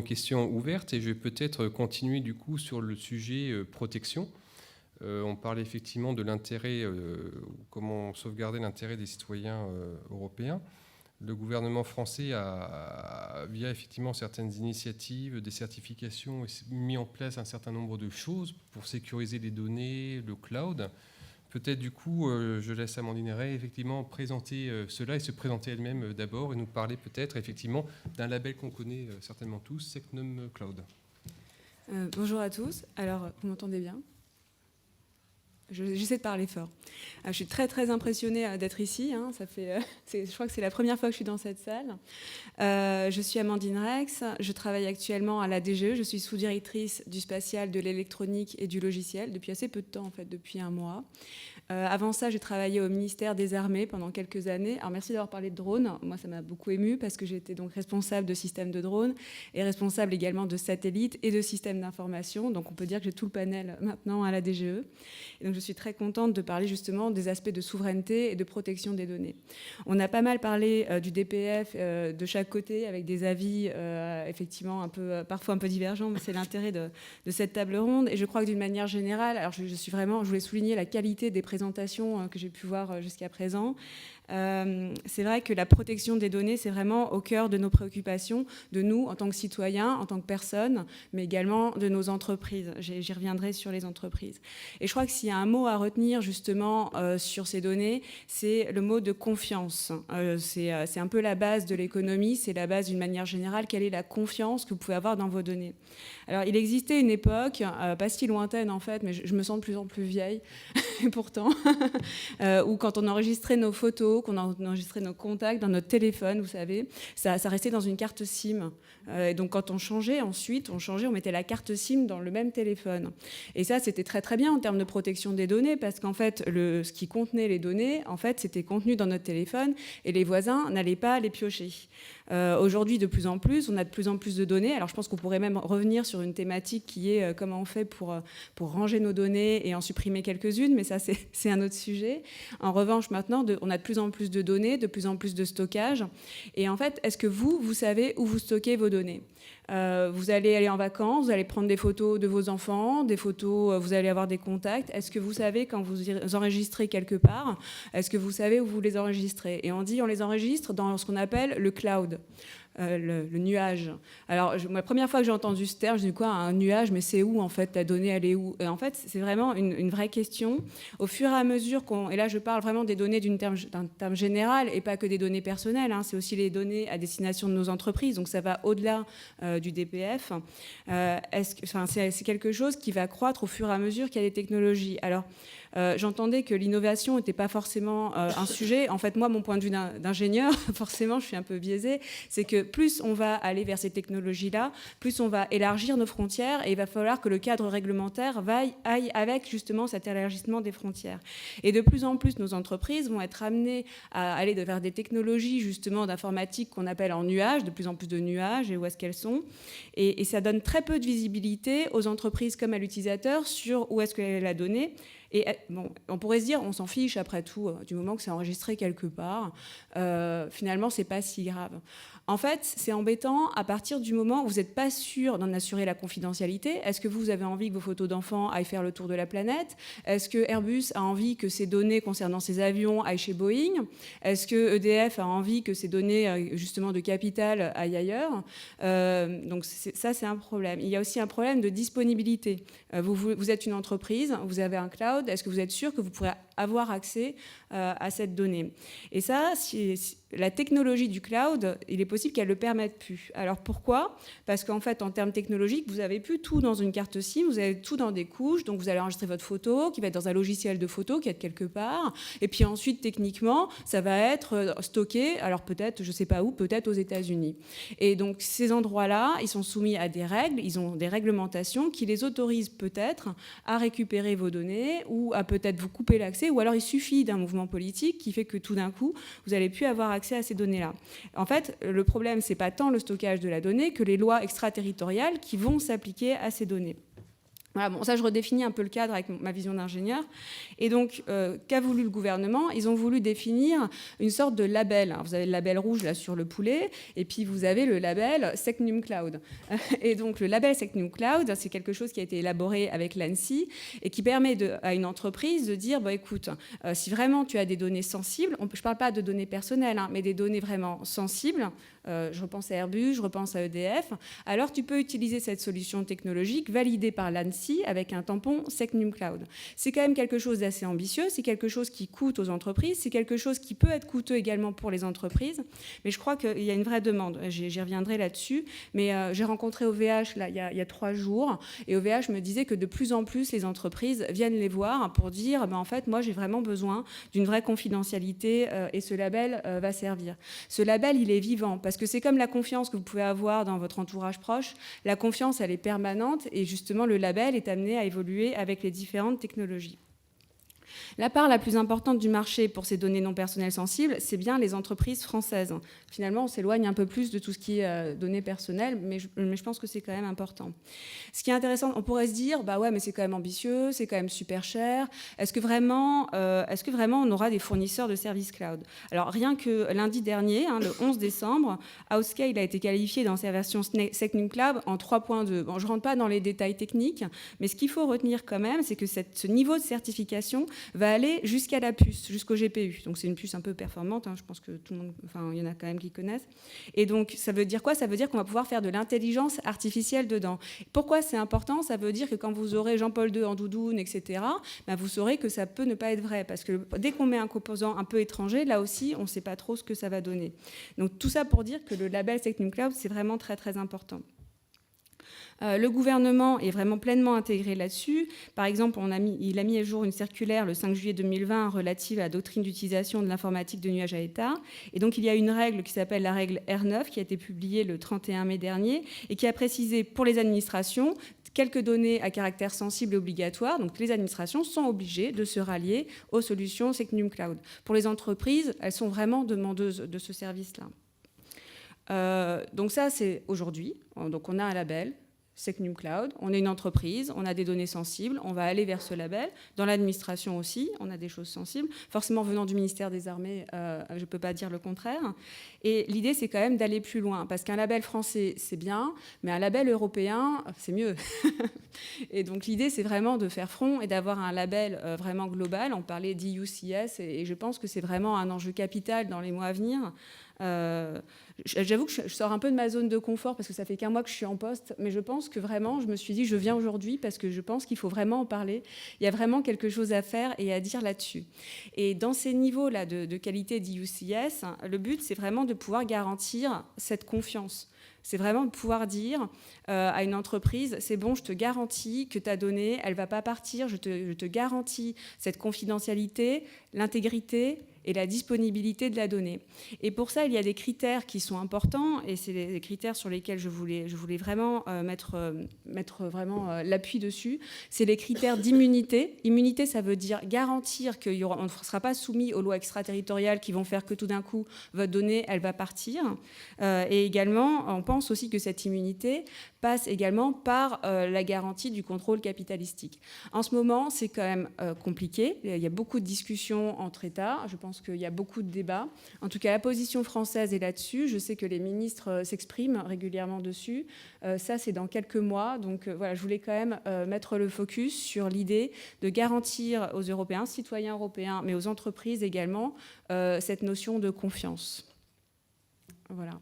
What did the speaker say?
question ouverte et je vais peut-être continuer du coup sur le sujet protection. On parlait effectivement de l'intérêt, comment sauvegarder l'intérêt des citoyens européens. Le gouvernement français a, via effectivement certaines initiatives, des certifications, mis en place un certain nombre de choses pour sécuriser les données, le cloud. Peut-être du coup, je laisse Amandine Ray effectivement présenter cela et se présenter elle-même d'abord et nous parler peut-être effectivement d'un label qu'on connaît certainement tous, Secnum Cloud. Bonjour à tous. Alors, vous m'entendez bien ? J'essaie de parler fort. Je suis très très impressionnée d'être ici. Je crois que c'est la première fois que je suis dans cette salle. Je suis Amandine Rex. Je travaille actuellement à la DGE. Je suis sous-directrice du spatial, de l'électronique et du logiciel depuis assez peu de temps, en fait, depuis un mois. Avant ça, j'ai travaillé au ministère des Armées pendant quelques années. Alors merci d'avoir parlé de drones. Moi, ça m'a beaucoup émue parce que j'étais donc responsable de systèmes de drones et responsable également de satellites et de systèmes d'information. Donc on peut dire que j'ai tout le panel maintenant à la DGE. Et donc je suis très contente de parler justement des aspects de souveraineté et de protection des données. On a pas mal parlé du DPF de chaque côté avec des avis effectivement parfois un peu divergents, mais c'est l'intérêt de cette table ronde. Et je crois que d'une manière générale, alors je voulais souligner la qualité des présentations que j'ai pu voir jusqu'à présent. C'est vrai que la protection des données, c'est vraiment au cœur de nos préoccupations, de nous en tant que citoyens, en tant que personnes, mais également de nos entreprises. J'y reviendrai sur les entreprises. Et je crois que s'il y a un mot à retenir justement sur ces données, c'est le mot de confiance. C'est un peu la base de l'économie, c'est la base d'une manière générale. Quelle est la confiance que vous pouvez avoir dans vos données ? Alors, il existait une époque, pas si lointaine en fait, mais je me sens de plus en plus vieille, et pourtant, où quand on enregistrait nos photos, qu'on enregistrait nos contacts dans notre téléphone, vous savez, ça restait dans une carte SIM. Et donc quand on changeait, on mettait la carte SIM dans le même téléphone. Et ça, c'était très très bien en termes de protection des données, parce qu'en fait, ce qui contenait les données, en fait, c'était contenu dans notre téléphone, et les voisins n'allaient pas les piocher. Aujourd'hui, de plus en plus, on a de plus en plus de données. Alors, je pense qu'on pourrait même revenir sur une thématique qui est comment on fait pour ranger nos données et en supprimer quelques-unes, mais ça, c'est un autre sujet. En revanche, maintenant, on a de plus en plus de données, de plus en plus de stockage. Et en fait, est-ce que vous savez où vous stockez vos données ? Vous allez aller en vacances, vous allez prendre des photos de vos enfants, des photos, vous allez avoir des contacts. Est-ce que vous savez quand vous enregistrez quelque part, est-ce que vous savez où vous les enregistrez ? Et on les enregistre dans ce qu'on appelle le cloud. Le nuage. Alors, la première fois que j'ai entendu ce terme, je me dis quoi, un nuage, mais c'est où en fait, ta donnée, elle est où ? Et en fait, c'est vraiment une vraie question. Au fur et à mesure et là je parle vraiment des données d'un terme général et pas que des données personnelles, c'est aussi les données à destination de nos entreprises, donc ça va au-delà du DPF. C'est quelque chose qui va croître au fur et à mesure qu'il y a des technologies. Alors, j'entendais que l'innovation n'était pas forcément un sujet. En fait, moi, mon point de vue d'ingénieur, forcément, je suis un peu biaisée, c'est que plus on va aller vers ces technologies-là, plus on va élargir nos frontières et il va falloir que le cadre réglementaire aille avec justement cet élargissement des frontières. Et de plus en plus, nos entreprises vont être amenées à aller vers des technologies justement d'informatique qu'on appelle en nuage, de plus en plus de nuages et où est-ce qu'elles sont. Et ça donne très peu de visibilité aux entreprises comme à l'utilisateur sur où est-ce qu'elle est la donnée. Et bon, on pourrait se dire, on s'en fiche après tout, du moment que c'est enregistré quelque part. Finalement, c'est pas si grave. En fait, c'est embêtant à partir du moment où vous n'êtes pas sûr d'en assurer la confidentialité. Est-ce que vous avez envie que vos photos d'enfants aillent faire le tour de la planète ? Est-ce que Airbus a envie que ces données concernant ses avions aillent chez Boeing ? Est-ce que EDF a envie que ces données, justement, de capital aillent ailleurs ? Donc ça, c'est un problème. Il y a aussi un problème de disponibilité. Vous êtes une entreprise, vous avez un cloud. Est-ce que vous êtes sûr que vous pourrez avoir accès à cette donnée ? Et ça, la technologie du cloud, il est possible qu'elle ne le permette plus. Alors pourquoi ? Parce qu'en fait, en termes technologiques, vous n'avez plus tout dans une carte SIM, vous avez tout dans des couches, donc vous allez enregistrer votre photo, qui va être dans un logiciel de photo, qui est quelque part, et puis ensuite, techniquement, ça va être stocké, alors peut-être, je ne sais pas où, peut-être aux États-Unis. Et donc, ces endroits-là, ils sont soumis à des règles, ils ont des réglementations qui les autorisent peut-être à récupérer vos données ou à peut-être vous couper l'accès, ou alors il suffit d'un mouvement politique qui fait que tout d'un coup, vous n'allez plus avoir accès à ces données-là. En fait, le problème, ce n'est pas tant le stockage de la donnée que les lois extraterritoriales qui vont s'appliquer à ces données. Voilà, bon, ça, je redéfinis un peu le cadre avec ma vision d'ingénieur. Et donc, qu'a voulu le gouvernement? Ils ont voulu définir une sorte de label. Alors, vous avez le label rouge là sur le poulet, et puis vous avez le label Secnum Cloud. Et donc, le label Secnum Cloud, c'est quelque chose qui a été élaboré avec l'ANSSI et qui permet à une entreprise de dire, écoute, si vraiment tu as des données sensibles, je ne parle pas de données personnelles, mais des données vraiment sensibles, je repense à Airbus, je repense à EDF, alors tu peux utiliser cette solution technologique validée par l'ANSSI avec un tampon Secnum Cloud. C'est quand même quelque chose d'assez ambitieux, c'est quelque chose qui coûte aux entreprises, c'est quelque chose qui peut être coûteux également pour les entreprises, mais je crois qu'il y a une vraie demande. J'y reviendrai là-dessus, mais j'ai rencontré OVH là, il y a 3 jours, et OVH me disait que de plus en plus les entreprises viennent les voir pour dire en fait, moi j'ai vraiment besoin d'une vraie confidentialité et ce label va servir. Ce label, il est vivant, parce que c'est comme la confiance que vous pouvez avoir dans votre entourage proche. La confiance, elle est permanente et justement, le label est amené à évoluer avec les différentes technologies. La part la plus importante du marché pour ces données non personnelles sensibles, c'est bien les entreprises françaises. Finalement, on s'éloigne un peu plus de tout ce qui est données personnelles, mais je pense que c'est quand même important. Ce qui est intéressant, on pourrait se dire, ouais, mais c'est quand même ambitieux, c'est quand même super cher. Est-ce que vraiment on aura des fournisseurs de services cloud? Alors, rien que lundi dernier, le 11 décembre, Outscale a été qualifié dans sa version Secnum Cloud en 3.2. Bon, je ne rentre pas dans les détails techniques, mais ce qu'il faut retenir quand même, c'est que ce niveau de certification va aller jusqu'à la puce, jusqu'au GPU. Donc c'est une puce un peu performante, je pense que tout le monde, il y en a quand même qui connaissent. Et donc ça veut dire quoi? Ça veut dire qu'on va pouvoir faire de l'intelligence artificielle dedans. Pourquoi c'est important? Ça veut dire que quand vous aurez Jean-Paul II en doudoune, etc., vous saurez que ça peut ne pas être vrai, parce que dès qu'on met un composant un peu étranger, là aussi, on ne sait pas trop ce que ça va donner. Donc tout ça pour dire que le label Secnum Cloud, c'est vraiment très très important. Le gouvernement est vraiment pleinement intégré là-dessus. Par exemple, il a mis à jour une circulaire le 5 juillet 2020 relative à la doctrine d'utilisation de l'informatique de nuage à état. Et donc, il y a une règle qui s'appelle la règle R9 qui a été publiée le 31 mai dernier et qui a précisé pour les administrations quelques données à caractère sensible et obligatoire. Donc, les administrations sont obligées de se rallier aux solutions Secnum Cloud. Pour les entreprises, elles sont vraiment demandeuses de ce service-là. Donc ça, c'est aujourd'hui. Donc, on a un label Secnum Cloud, on est une entreprise, on a des données sensibles, on va aller vers ce label. Dans l'administration aussi, on a des choses sensibles. Forcément, venant du ministère des Armées, je ne peux pas dire le contraire. Et l'idée, c'est quand même d'aller plus loin, parce qu'un label français, c'est bien, mais un label européen, c'est mieux. Et donc, l'idée, c'est vraiment de faire front et d'avoir un label vraiment global. On parlait d'EUCS, et je pense que c'est vraiment un enjeu capital dans les mois à venir. J'avoue que je sors un peu de ma zone de confort parce que ça fait qu'un mois que je suis en poste, mais je pense que vraiment, je me suis dit, je viens aujourd'hui parce que je pense qu'il faut vraiment en parler. Il y a vraiment quelque chose à faire et à dire là-dessus. Et dans ces niveaux-là de qualité d'IUCS, le but, c'est vraiment de pouvoir garantir cette confiance. C'est vraiment de pouvoir dire à une entreprise, c'est bon, je te garantis que ta donnée, elle ne va pas partir, je te garantis cette confidentialité, l'intégrité et la disponibilité de la donnée. Et pour ça, il y a des critères qui sont importants, et c'est des critères sur lesquels je voulais vraiment mettre vraiment l'appui dessus. C'est les critères d'immunité. Immunité, ça veut dire garantir qu'on ne sera pas soumis aux lois extraterritoriales qui vont faire que tout d'un coup, votre donnée, elle va partir. Et également, on pense aussi que cette immunité passe également par la garantie du contrôle capitalistique. En ce moment, c'est quand même compliqué. Il y a beaucoup de discussions entre États. Je pense qu'il y a beaucoup de débats. En tout cas, la position française est là-dessus. Je sais que les ministres s'expriment régulièrement dessus. Ça, c'est dans quelques mois. Donc voilà, je voulais quand même mettre le focus sur l'idée de garantir aux Européens, citoyens européens, mais aux entreprises également, cette notion de confiance. Voilà.